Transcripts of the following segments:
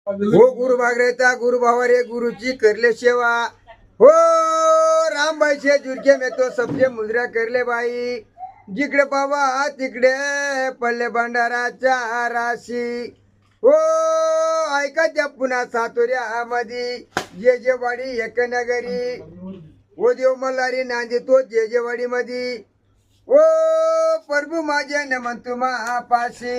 हो गुरु भागरेता गुरु भावारे गुरुची करले सेवा हो रामबाई से जुरके में तो सबसे मुद्रा करले बाई जिकडे पावा तिकडे पल्ले भंडाराच्या राशी हो ऐका त्या पुन्हा सातोऱ्या मध्ये जे जे वाडी एक नगरी ओ देव मल्हारी नांदी तो जे जे वाडी मध्ये ओ प्रभू माझे नमन तुम्हा पाशी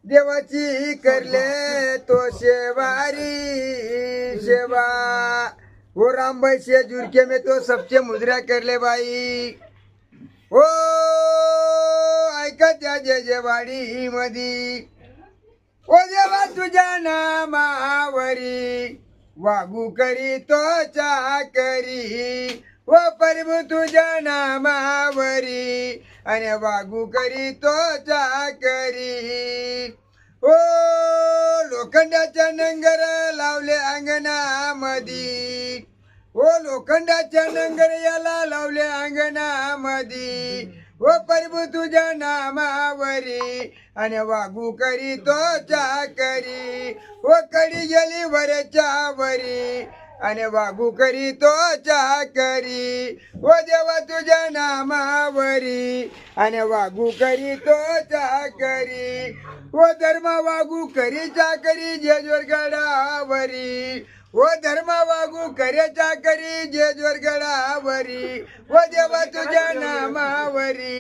देवाची करले तो शेवारी सेवा हो रामबाई से जुरके में तो सबसे मुद्रा करले बाई हो ऐका त्या जय जयवाडी मधी ओ देवा तुझ्या नामावरी वागू करी तो चाकरी ओ प्रभू तुझ्या नामावरी आणि वागू करी तो चाकरी ओ लोखंडाच्या नंगर लावले अंगणामधी ओ लोखंडाच्या नंगर याला लावले अंगणामधी ओ प्रभू तुझ्या नामावरी आणि वागू करी तो चाकरी ओ कडी गेली वरच्या वरी आणि वागू करी तो चाकरी ओ देवा तुझ्या नामावरी आणि वागू करी तो चाकरी ओ धर्म वागू करी चाकरी जेजवर गडावरी ओ धर्म वागू करे चाकरी जेजवर गडावरी ओ देवा तुझ्या नामावरी